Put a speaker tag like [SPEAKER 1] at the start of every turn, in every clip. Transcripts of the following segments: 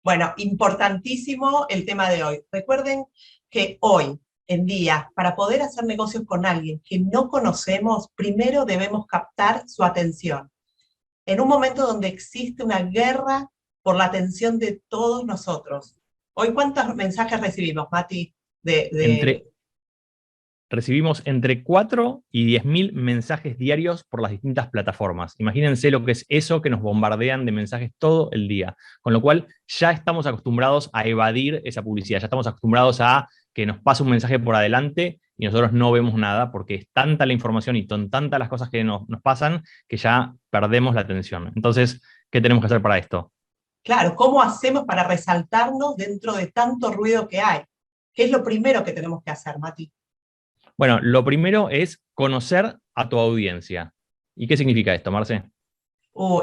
[SPEAKER 1] Bueno, importantísimo el tema de hoy. Recuerden que hoy en día, para poder hacer negocios con alguien que no conocemos, primero debemos captar su atención. En un momento donde existe una guerra por la atención de todos nosotros. Hoy, ¿cuántos mensajes recibimos, Mati? De,
[SPEAKER 2] Entre,
[SPEAKER 1] de...
[SPEAKER 2] recibimos entre 4 y 10.000 mensajes diarios por las distintas plataformas. Imagínense lo que es eso que nos bombardean de mensajes todo el día. Con lo cual ya estamos acostumbrados a evadir esa publicidad, ya estamos acostumbrados a que nos pase un mensaje por adelante y nosotros no vemos nada porque es tanta la información y son tantas las cosas que nos pasan que ya perdemos la atención. Entonces, ¿qué tenemos que hacer para esto?
[SPEAKER 1] Claro, ¿cómo hacemos para resaltarnos dentro de tanto ruido que hay? ¿Qué es lo primero que tenemos que hacer, Mati?
[SPEAKER 2] Bueno, lo primero es conocer a tu audiencia. ¿Y qué significa esto, Marce?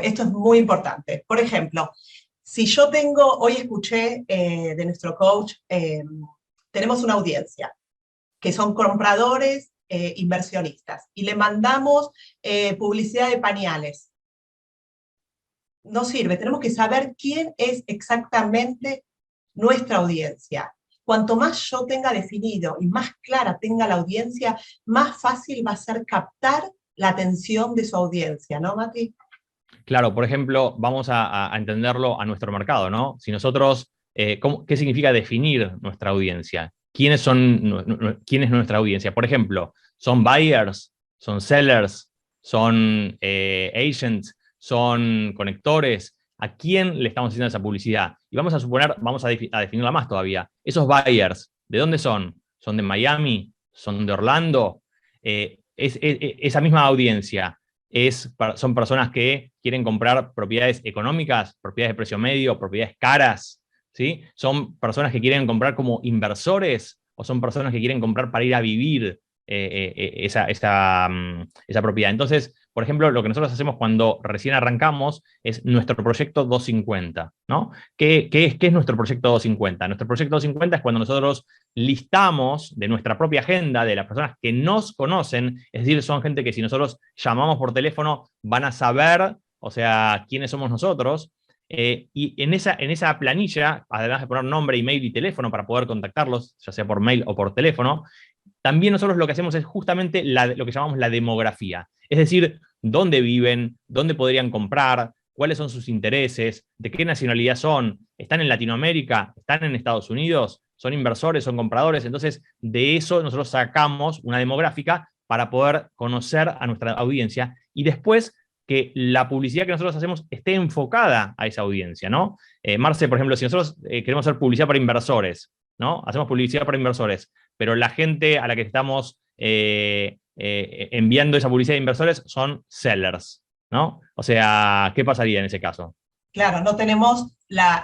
[SPEAKER 1] Esto es muy importante. Por ejemplo, si yo tengo, hoy escuché de nuestro coach, tenemos una audiencia que son compradores, inversionistas, y le mandamos publicidad de pañales. No sirve, tenemos que saber quién es exactamente nuestra audiencia. Cuanto más yo tenga definido y más clara tenga la audiencia, más fácil va a ser captar la atención de su audiencia, ¿no, Mati?
[SPEAKER 2] Claro, por ejemplo, vamos a entenderlo a nuestro mercado, ¿no? Si nosotros, ¿qué significa definir nuestra audiencia? ¿Quiénes son, quién es nuestra audiencia? Por ejemplo, ¿son buyers? ¿Son sellers? ¿Son agents? ¿Son conectores? ¿A quién le estamos haciendo esa publicidad? Y vamos a suponer, vamos a definirla más todavía. Esos buyers, ¿de dónde son? ¿Son de Miami? ¿Son de Orlando? Esa misma audiencia son personas que quieren comprar propiedades económicas, propiedades de precio medio, propiedades caras, ¿sí? Son personas que quieren comprar como inversores o son personas que quieren comprar para ir a vivir esa propiedad. Entonces, por ejemplo, lo que nosotros hacemos cuando recién arrancamos es nuestro proyecto 250, ¿no? ¿Qué es nuestro proyecto 250? Nuestro proyecto 250 es cuando nosotros listamos de nuestra propia agenda, de las personas que nos conocen, es decir, son gente que si nosotros llamamos por teléfono van a saber, o sea, quiénes somos nosotros, y en esa planilla, además de poner nombre, email y teléfono para poder contactarlos, ya sea por mail o por teléfono, también nosotros lo que hacemos es justamente lo que llamamos la demografía. Es decir, dónde viven, dónde podrían comprar, cuáles son sus intereses, de qué nacionalidad son, están en Latinoamérica, están en Estados Unidos, son inversores, son compradores. Entonces, de eso nosotros sacamos una demográfica para poder conocer a nuestra audiencia y después que la publicidad que nosotros hacemos esté enfocada a esa audiencia, ¿no? Marce, por ejemplo, si nosotros queremos hacer publicidad para inversores, ¿no? Hacemos publicidad para inversores, pero la gente a la que estamos enviando esa publicidad de inversores son sellers, ¿no? O sea, ¿qué pasaría en ese caso?
[SPEAKER 1] Claro, no tenemos la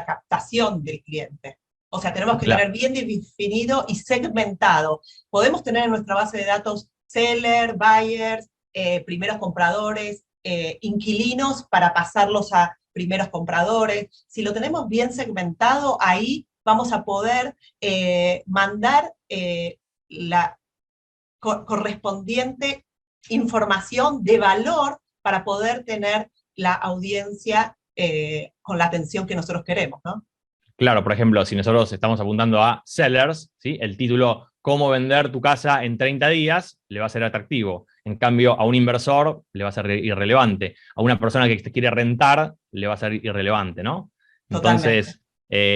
[SPEAKER 1] captación del cliente. O sea, tenemos que
[SPEAKER 2] Claro,
[SPEAKER 1] tener bien definido y segmentado. Podemos tener en nuestra base de datos seller, buyers, primeros compradores, inquilinos para pasarlos a primeros compradores. Si lo tenemos bien segmentado, ahí vamos a poder mandar la correspondiente información de valor para poder tener la audiencia con la atención que nosotros queremos, ¿no?
[SPEAKER 2] claro, por ejemplo, si nosotros estamos apuntando a sellers, ¿sí? El título "Cómo vender tu casa en 30 días" le va a ser atractivo. En cambio, a un inversor le va a ser irrelevante. A una persona que quiere rentar le va a ser irrelevante, ¿no?
[SPEAKER 1] Totalmente.
[SPEAKER 2] Entonces,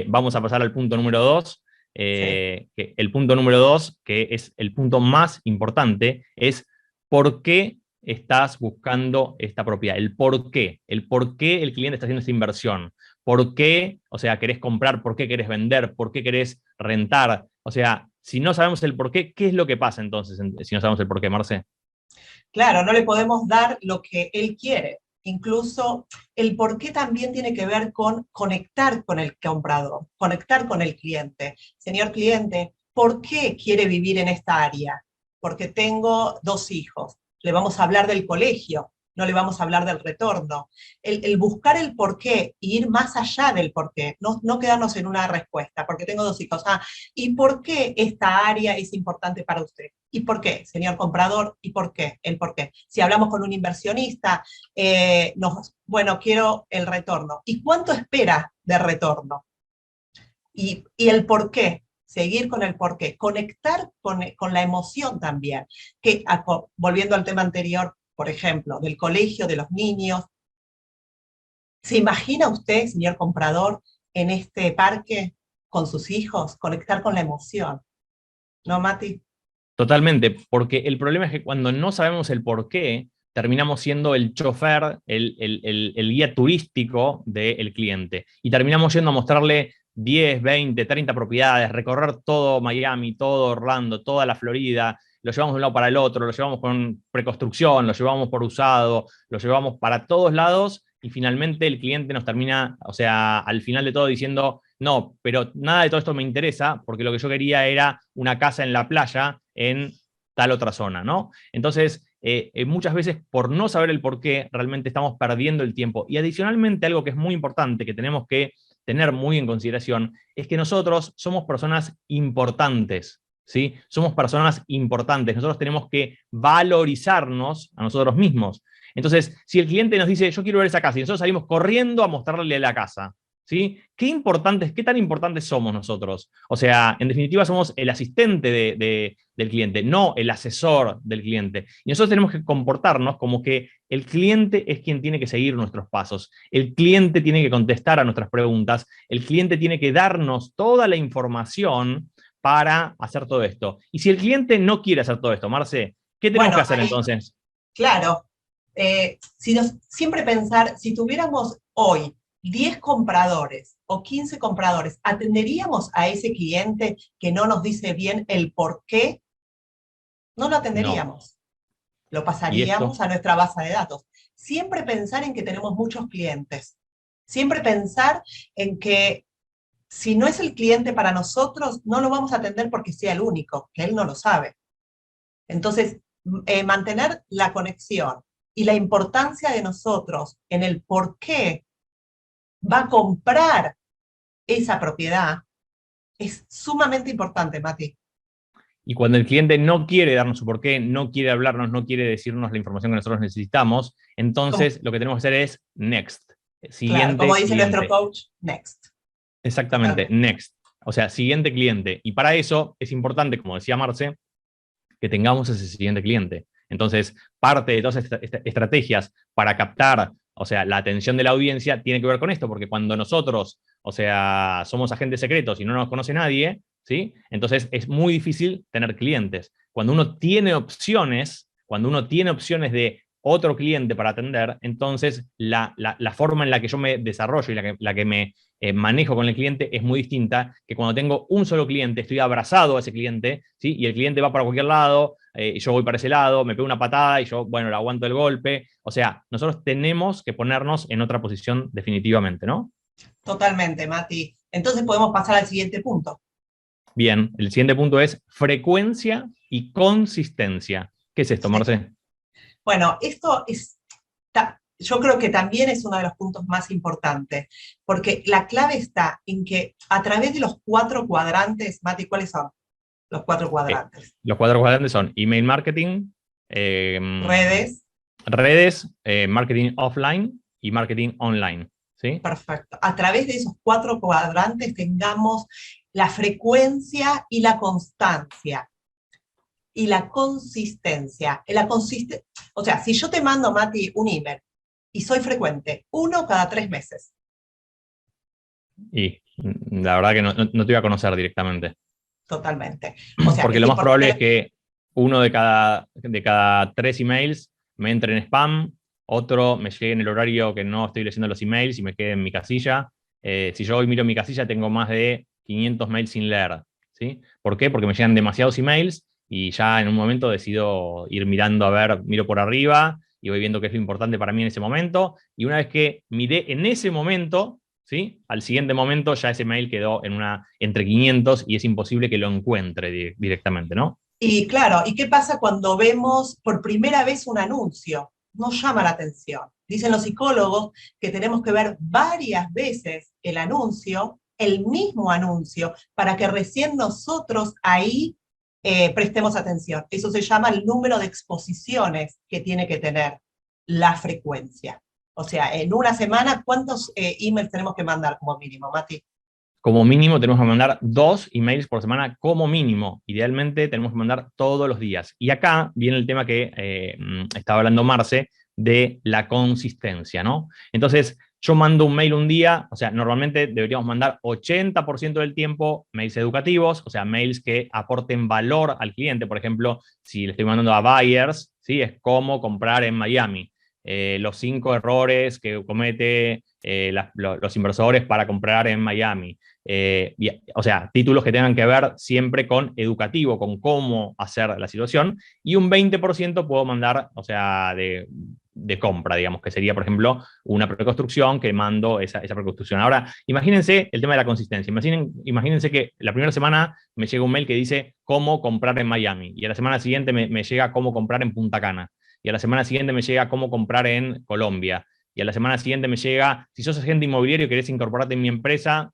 [SPEAKER 2] vamos a pasar al punto número 2.
[SPEAKER 1] Sí.
[SPEAKER 2] El punto número 2, que es el punto más importante, es por qué estás buscando esta propiedad. El por qué el cliente está haciendo esta inversión. ¿Por qué, o sea, querés comprar? ¿Por qué querés vender? ¿Por qué querés rentar? O sea, si no sabemos el por qué, ¿qué es lo que pasa entonces si no sabemos el por qué, Marce?
[SPEAKER 1] Claro, no le podemos dar lo que él quiere. Incluso el por qué también tiene que ver con conectar con el comprador, conectar con el cliente. Señor cliente, ¿por qué quiere vivir en esta área? Porque tengo 2 hijos. Le vamos a hablar del colegio, no le vamos a hablar del retorno. El buscar el por qué y ir más allá del por qué, no quedarnos en una respuesta, porque tengo 2 hijos. ¿Y por qué esta área es importante para usted? ¿Y por qué, señor comprador? ¿Y por qué? El por qué. Si hablamos con un inversionista, bueno, quiero el retorno. ¿Y cuánto espera de retorno. Y el por qué, seguir con el por qué, conectar con la emoción también. Que, volviendo al tema anterior, por ejemplo, del colegio, de los niños, ¿se imagina usted, señor comprador, en este parque con sus hijos, conectar con la emoción? ¿No, Mati?
[SPEAKER 2] Totalmente, porque el problema es que cuando no sabemos el por qué, terminamos siendo el chofer, el guía turístico del cliente. Y terminamos yendo a mostrarle 10, 20, 30 propiedades, recorrer todo Miami, todo Orlando, toda la Florida, lo llevamos de un lado para el otro, lo llevamos con preconstrucción, lo llevamos por usado, lo llevamos para todos lados y finalmente el cliente nos termina, o sea, al final de todo diciendo, no, pero nada de todo esto me interesa porque lo que yo quería era una casa en la playa en tal otra zona, ¿no? Entonces, muchas veces por no saber el por qué, realmente estamos perdiendo el tiempo. Y adicionalmente, algo que es muy importante, que tenemos que tener muy en consideración, es que nosotros somos personas importantes, ¿sí? Somos personas importantes. Nosotros tenemos que valorizarnos a nosotros mismos. Entonces, si el cliente nos dice, yo quiero ver esa casa, y nosotros salimos corriendo a mostrarle la casa, ¿sí? ¿Qué tan importantes somos nosotros? O sea, en definitiva somos el asistente del cliente, no el asesor del cliente. Y nosotros tenemos que comportarnos como que el cliente es quien tiene que seguir nuestros pasos, el cliente tiene que contestar a nuestras preguntas, el cliente tiene que darnos toda la información para hacer todo esto. Y si el cliente no quiere hacer todo esto, Marce, ¿qué tenemos que hacer entonces?
[SPEAKER 1] Claro, siempre pensar, si tuviéramos hoy 10 compradores o 15 compradores, ¿atenderíamos a ese cliente que no nos dice bien el por qué? No lo
[SPEAKER 2] No.
[SPEAKER 1] atenderíamos. Lo
[SPEAKER 2] ¿Y
[SPEAKER 1] pasaríamos
[SPEAKER 2] esto?
[SPEAKER 1] a nuestra base de datos. Siempre pensar en que tenemos muchos clientes. Siempre pensar en que si no es el cliente para nosotros, no lo vamos a atender porque sea el único, que él no lo sabe. Entonces, mantener la conexión y la importancia de nosotros en el por qué va a comprar esa propiedad es sumamente importante, Mati.
[SPEAKER 2] Y cuando el cliente no quiere darnos su porqué, no quiere hablarnos, no quiere decirnos la información que nosotros necesitamos,
[SPEAKER 1] Como,
[SPEAKER 2] entonces lo que tenemos que hacer es next,
[SPEAKER 1] claro, como
[SPEAKER 2] siguiente
[SPEAKER 1] dice nuestro
[SPEAKER 2] cliente.
[SPEAKER 1] coach, next.
[SPEAKER 2] Exactamente,
[SPEAKER 1] Totalmente.
[SPEAKER 2] next. O sea, siguiente cliente. Y para eso es importante, como decía Marce, que tengamos ese siguiente cliente. Entonces, parte de todas estas estrategias para captar, o sea, la atención de la audiencia tiene que ver con esto, porque cuando nosotros, o sea, somos agentes secretos y no nos conoce nadie, ¿sí? Entonces es muy difícil tener clientes. Cuando uno tiene opciones de otro cliente para atender, entonces la forma en la que yo me desarrollo y la que me manejo con el cliente es muy distinta que cuando tengo un solo cliente, estoy abrazado a ese cliente, ¿sí? Y el cliente va para cualquier lado, y yo voy para ese lado, me pego una patada y yo, bueno, le aguanto el golpe. O sea, nosotros tenemos que ponernos en otra posición definitivamente, ¿no?
[SPEAKER 1] Totalmente, Mati. Entonces podemos pasar al siguiente punto.
[SPEAKER 2] Bien, el siguiente punto es frecuencia y consistencia. ¿Qué es esto, Marce?
[SPEAKER 1] Bueno, yo creo que también es uno de los puntos más importantes, porque la clave está en que a través de los 4 cuadrantes, Mati, ¿cuáles son los 4 cuadrantes?
[SPEAKER 2] Los cuatro cuadrantes son email marketing,
[SPEAKER 1] Redes,
[SPEAKER 2] redes, marketing offline y marketing online. ¿Sí?
[SPEAKER 1] perfecto. A través de esos 4 cuadrantes tengamos la frecuencia y la constancia. Y la consistencia. O sea, si yo te mando, Mati, un email y soy frecuente, 1 cada 3 meses.
[SPEAKER 2] Y la verdad que no te iba a conocer directamente.
[SPEAKER 1] Totalmente. O sea,
[SPEAKER 2] Porque
[SPEAKER 1] es
[SPEAKER 2] lo más probable es
[SPEAKER 1] importante.
[SPEAKER 2] que uno de cada 3 emails me entre en spam, otro me llegue en el horario que no estoy leyendo los emails y me quede en mi casilla. Si yo hoy miro mi casilla, tengo más de 500 mails sin leer. ¿Sí? ¿Por qué? Porque me llegan demasiados emails y ya en un momento decido ir mirando a ver, miro por arriba y voy viendo qué es lo importante para mí en ese momento. Y una vez que miré en ese momento, ¿sí? Al siguiente momento ya ese mail quedó entre 500 y es imposible que lo encuentre directamente, ¿no?
[SPEAKER 1] Y claro, ¿y qué pasa cuando vemos por primera vez un anuncio? Nos llama la atención. Dicen los psicólogos que tenemos que ver varias veces el mismo anuncio, para que recién nosotros ahí prestemos atención. Eso se llama el número de exposiciones que tiene que tener la frecuencia. O sea, en una semana, ¿cuántos emails tenemos que mandar como mínimo, Mati?
[SPEAKER 2] Como mínimo tenemos que mandar 2 emails por semana como mínimo. Idealmente tenemos que mandar todos los días. Y acá viene el tema que estaba hablando Marce, de la consistencia, ¿no? Entonces, yo mando un mail un día, o sea, normalmente deberíamos mandar 80% del tiempo mails educativos, o sea, mails que aporten valor al cliente. Por ejemplo, si le estoy mandando a buyers, ¿sí? Es cómo comprar en Miami. Los 5 errores que comete los inversores para comprar en Miami. O sea, títulos que tengan que ver siempre con educativo, con cómo hacer la situación, y un 20% puedo mandar, o sea, de compra, digamos, que sería, por ejemplo, una preconstrucción que mando esa preconstrucción. Ahora, imagínense el tema de la consistencia. Imagínense que la primera semana me llega un mail que dice cómo comprar en Miami, y a la semana siguiente me llega cómo comprar en Punta Cana, y a la semana siguiente me llega cómo comprar en Colombia, y a la semana siguiente me llega, si sos agente inmobiliario y querés incorporarte en mi empresa,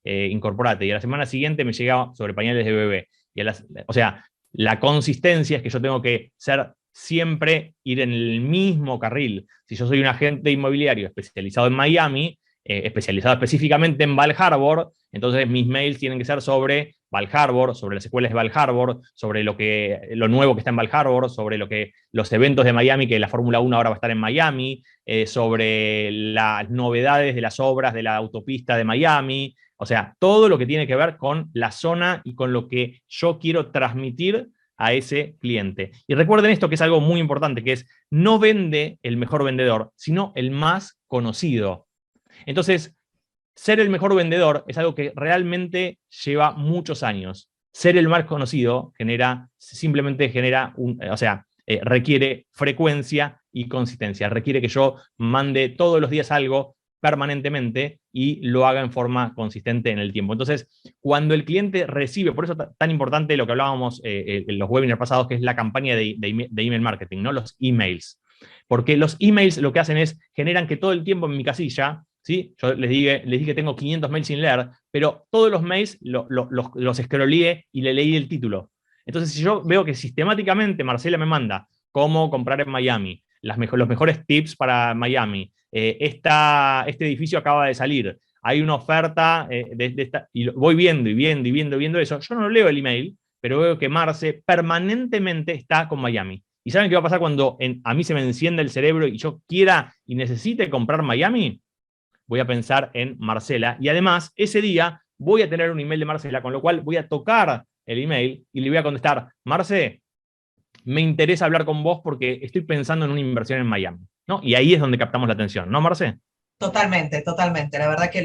[SPEAKER 2] incorporate. Y a la semana siguiente me llega sobre pañales de bebé. O sea, la consistencia es que yo tengo que ser siempre, ir en el mismo carril. Si yo soy un agente inmobiliario especializado en Miami, especializado específicamente en Val Harbor, entonces mis mails tienen que ser sobre Val Harbor, sobre las escuelas de Val Harbor, sobre lo nuevo que está en Val Harbor, sobre los eventos de Miami, que la Fórmula 1 ahora va a estar en Miami, sobre las novedades de las obras de la autopista de Miami, o sea, todo lo que tiene que ver con la zona y con lo que yo quiero transmitir a ese cliente. Y recuerden esto, que es algo muy importante, que es no vende el mejor vendedor, sino el más conocido. Entonces, ser el mejor vendedor es algo que realmente lleva muchos años. Ser el más conocido simplemente genera requiere frecuencia y consistencia. Requiere que yo mande todos los días algo permanentemente y lo haga en forma consistente en el tiempo. Entonces, cuando el cliente recibe, por eso tan importante lo que hablábamos en los webinars pasados, que es la campaña de email marketing, ¿no? Los emails. Porque los emails lo que hacen es, generan que todo el tiempo en mi casilla, ¿sí? Yo les dije que tengo 500 mails sin leer, pero todos los mails los scrolleé y le leí el título. Entonces, si yo veo que sistemáticamente Marcela me manda cómo comprar en Miami, los mejores tips para Miami, este edificio acaba de salir, hay una oferta y voy viendo y viendo y viendo y viendo eso, yo no leo el email, pero veo que Marce permanentemente está con Miami. ¿Y saben qué va a pasar cuando a mí se me encienda el cerebro y yo quiera y necesite comprar Miami? Voy a pensar en Marcela, y además ese día voy a tener un email de Marcela, con lo cual voy a tocar el email y le voy a contestar: Marce, me interesa hablar con vos porque estoy pensando en una inversión en Miami, ¿no? Y ahí es donde captamos la atención, ¿no, Marce?
[SPEAKER 1] Totalmente, totalmente. La verdad que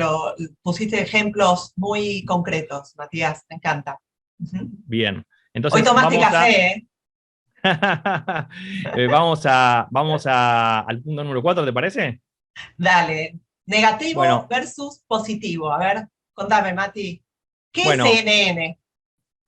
[SPEAKER 1] pusiste ejemplos muy concretos, Matías, me encanta. Ujú.
[SPEAKER 2] Bien,
[SPEAKER 1] Hoy
[SPEAKER 2] entonces
[SPEAKER 1] tomaste café, ¿eh?
[SPEAKER 2] al punto número 4, ¿te parece?
[SPEAKER 1] Dale. Negativo
[SPEAKER 2] Bueno,
[SPEAKER 1] versus positivo. A ver, contame, Mati. ¿Qué es
[SPEAKER 2] bueno,
[SPEAKER 1] CNN?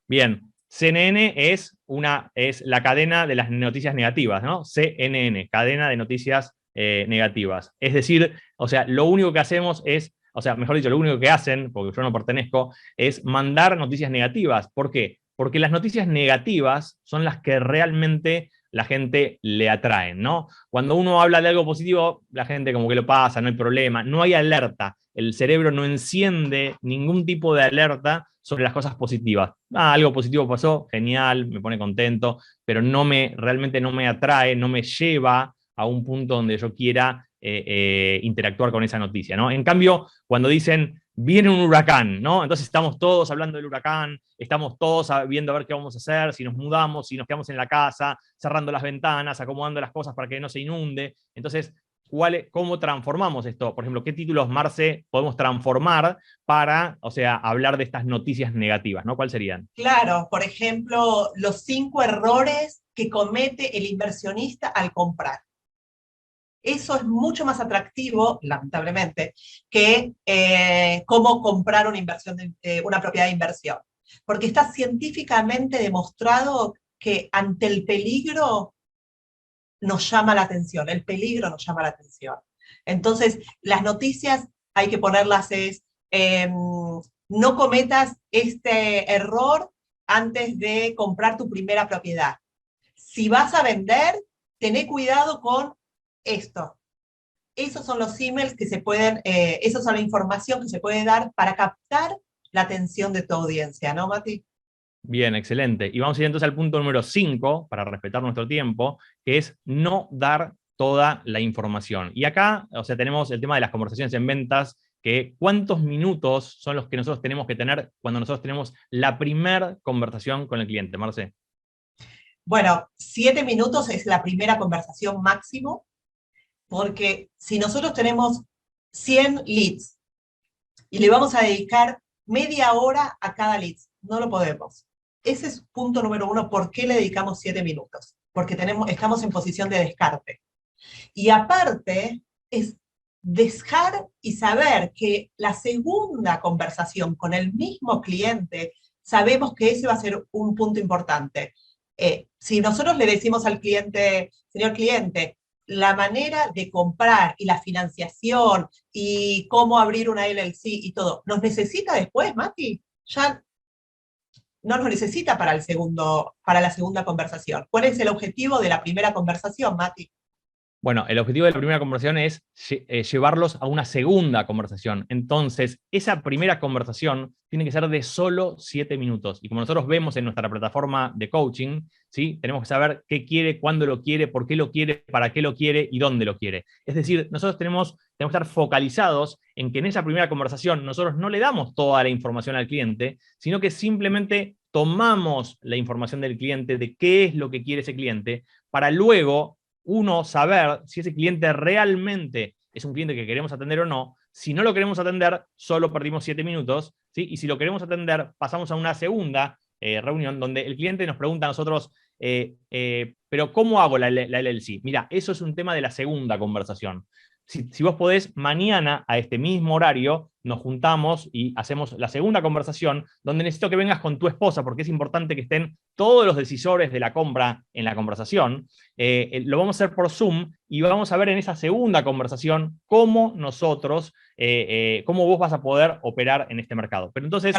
[SPEAKER 2] bien. CNN es la cadena de las noticias negativas, ¿no? CNN, cadena de noticias negativas. Es decir, o sea, lo único que hacemos es, o sea, mejor dicho, lo único que hacen, porque yo no pertenezco, es mandar noticias negativas. ¿Por qué? Porque las noticias negativas son las que realmente la gente le atraen, ¿no? Cuando uno habla de algo positivo, la gente como que lo pasa, no hay problema, no hay alerta. El cerebro no enciende ningún tipo de alerta sobre las cosas positivas. Algo positivo pasó, genial, me pone contento, pero realmente no me atrae, no me lleva a un punto donde yo quiera interactuar con esa noticia, ¿no? En cambio, cuando dicen viene un huracán, ¿no? Entonces estamos todos hablando del huracán, estamos todos viendo a ver qué vamos a hacer, si nos mudamos, si nos quedamos en la casa, cerrando las ventanas, acomodando las cosas para que no se inunde. Entonces, ¿cómo transformamos esto? Por ejemplo, ¿qué títulos, Marce, podemos transformar para, o sea, hablar de estas noticias negativas, ¿no? ¿Cuáles serían?
[SPEAKER 1] Claro, por ejemplo, los 5 errores que comete el inversionista al comprar. Eso es mucho más atractivo, lamentablemente, que cómo comprar una propiedad de inversión. Porque está científicamente demostrado que ante el peligro nos llama la atención, el peligro nos llama la atención. Entonces, las noticias hay que ponerlas no cometas este error antes de comprar tu primera propiedad. Si vas a vender, tené cuidado con esto. esos son los emails que se pueden, esa son la información que se puede dar para captar la atención de tu audiencia, ¿no, Mati?
[SPEAKER 2] Bien, excelente. Y vamos a ir entonces al punto número 5, para respetar nuestro tiempo, que es no dar toda la información. Y acá, o sea, tenemos el tema de las conversaciones en ventas, que cuántos minutos son los que nosotros tenemos que tener cuando nosotros tenemos la primera conversación con el cliente, Marce.
[SPEAKER 1] Bueno, 7 minutos es la primera conversación máximo, porque si nosotros tenemos 100 leads y le vamos a dedicar media hora a cada lead, no lo podemos. Ese es punto número 1, ¿por qué le dedicamos 7 minutos? Porque estamos en posición de descarte. Y aparte, es dejar y saber que la segunda conversación con el mismo cliente, sabemos que ese va a ser un punto importante. Si nosotros le decimos al cliente, señor cliente, la manera de comprar y la financiación y cómo abrir una LLC y todo, ¿nos necesita después, Mati? Ya no nos necesita para la segunda conversación. ¿Cuál es el objetivo de la primera conversación, Mati?
[SPEAKER 2] Bueno, el objetivo de la primera conversación es llevarlos a una segunda conversación. Entonces, esa primera conversación tiene que ser de solo 7 minutos. Y como nosotros vemos en nuestra plataforma de coaching, ¿sí? Tenemos que saber qué quiere, cuándo lo quiere, por qué lo quiere, para qué lo quiere y dónde lo quiere. Es decir, nosotros tenemos que estar focalizados en que en esa primera conversación nosotros no le damos toda la información al cliente, sino que simplemente tomamos la información del cliente, de qué es lo que quiere ese cliente, para luego uno saber si ese cliente realmente es un cliente que queremos atender o no. Si no lo queremos atender, solo perdimos 7 minutos, ¿sí? Y si lo queremos atender, pasamos a una segunda reunión donde el cliente nos pregunta a nosotros, pero ¿cómo hago la LLC? Mira, eso es un tema de la segunda conversación. Si vos podés, mañana a este mismo horario nos juntamos y hacemos la segunda conversación, donde necesito que vengas con tu esposa, porque es importante que estén todos los decisores de la compra en la conversación. Lo vamos a hacer por Zoom y vamos a ver en esa segunda conversación cómo nosotros, cómo vos vas a poder operar en este mercado. Pero entonces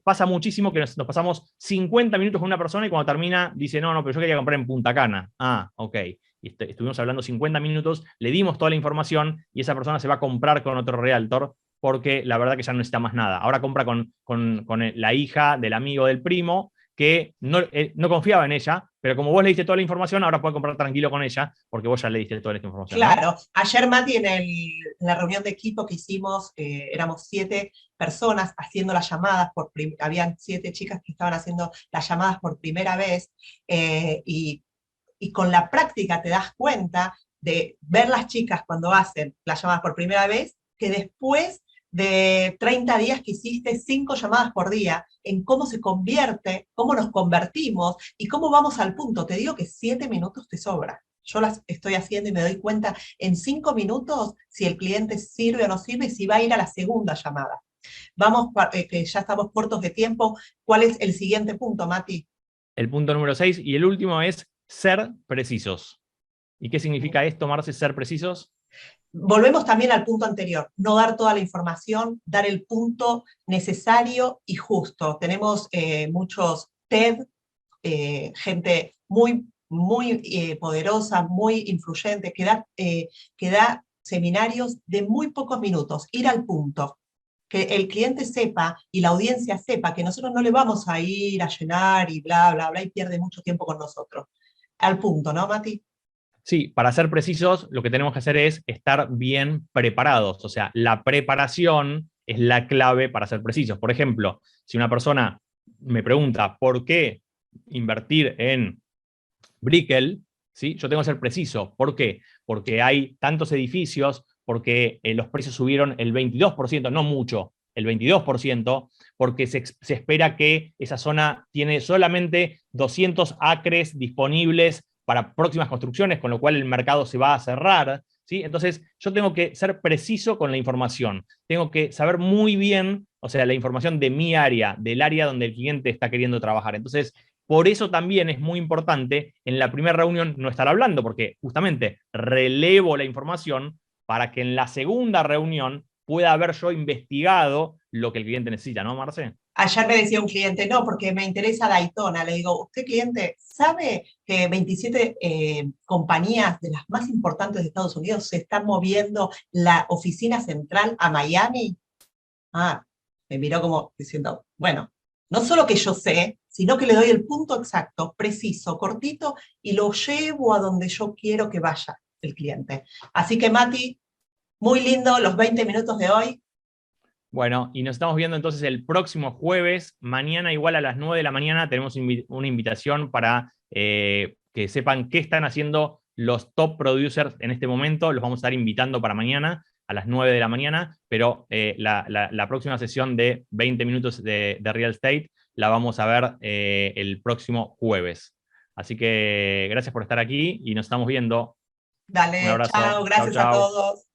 [SPEAKER 2] pasa muchísimo que nos pasamos 50 minutos con una persona y cuando termina dice, no, pero yo quería comprar en Punta Cana. Ah, ok. Y estuvimos hablando 50 minutos, le dimos toda la información y esa persona se va a comprar con otro realtor porque la verdad que ya no necesita más nada. Ahora compra con la hija del amigo del primo que no confiaba en ella, pero como vos le diste toda la información, ahora puede comprar tranquilo con ella porque vos ya le diste toda esta información.
[SPEAKER 1] Claro, ¿no? Ayer, Mati, en la reunión de equipo que hicimos, éramos 7 personas haciendo las llamadas, habían 7 chicas que estaban haciendo las llamadas por primera vez, y con la práctica te das cuenta de ver las chicas cuando hacen las llamadas por primera vez, que después de 30 días que hiciste 5 llamadas por día, en cómo se convierte, cómo nos convertimos y cómo vamos al punto. Te digo que 7 minutos te sobra. Yo las estoy haciendo y me doy cuenta en 5 minutos si el cliente sirve o no sirve y si va a ir a la segunda llamada. Vamos, que ya estamos cortos de tiempo. ¿Cuál es el siguiente punto, Mati?
[SPEAKER 2] El punto número 6 y el último es ser precisos. ¿Y qué significa esto, Marce, ser precisos?
[SPEAKER 1] Volvemos también al punto anterior, no dar toda la información, dar el punto necesario y justo. Tenemos muchos TED, gente muy, muy poderosa, muy influyente, que da seminarios de muy pocos minutos, ir al punto. Que el cliente sepa y la audiencia sepa que nosotros no le vamos a ir a llenar y bla, bla, bla, y pierde mucho tiempo con nosotros. Al punto, ¿no, Mati?
[SPEAKER 2] Sí, para ser precisos, lo que tenemos que hacer es estar bien preparados. O sea, la preparación es la clave para ser precisos. Por ejemplo, si una persona me pregunta por qué invertir en Brickell, ¿sí? Yo tengo que ser preciso. ¿Por qué? Porque hay tantos edificios, porque los precios subieron el 22%, no mucho, el 22%, porque se espera que esa zona tiene solamente 200 acres disponibles para próximas construcciones, con lo cual el mercado se va a cerrar, ¿sí? Entonces, yo tengo que ser preciso con la información. Tengo que saber muy bien, o sea, la información de mi área, del área donde el cliente está queriendo trabajar. Entonces, por eso también es muy importante en la primera reunión no estar hablando, porque justamente relevo la información para que en la segunda reunión pueda haber yo investigado lo que el cliente necesita, ¿no, Marce?
[SPEAKER 1] Ayer me decía un cliente, no, porque me interesa Daytona. Le digo, usted cliente, ¿sabe que 27 compañías de las más importantes de Estados Unidos se están moviendo la oficina central a Miami? Ah, me miró como diciendo, bueno, no solo que yo sé, sino que le doy el punto exacto, preciso, cortito, y lo llevo a donde yo quiero que vaya el cliente. Así que, Mati, muy lindo los 20 minutos de hoy.
[SPEAKER 2] Bueno, y nos estamos viendo entonces el próximo jueves. Mañana, igual a las 9 de la mañana, tenemos una invitación para que sepan qué están haciendo los top producers en este momento. Los vamos a estar invitando para mañana a las 9 de la mañana, pero la próxima sesión de 20 minutos de Real Estate la vamos a ver el próximo jueves. Así que gracias por estar aquí y nos estamos viendo. Un
[SPEAKER 1] Dale, chao,
[SPEAKER 2] abrazo. Chau,
[SPEAKER 1] gracias a
[SPEAKER 2] chau.
[SPEAKER 1] todos.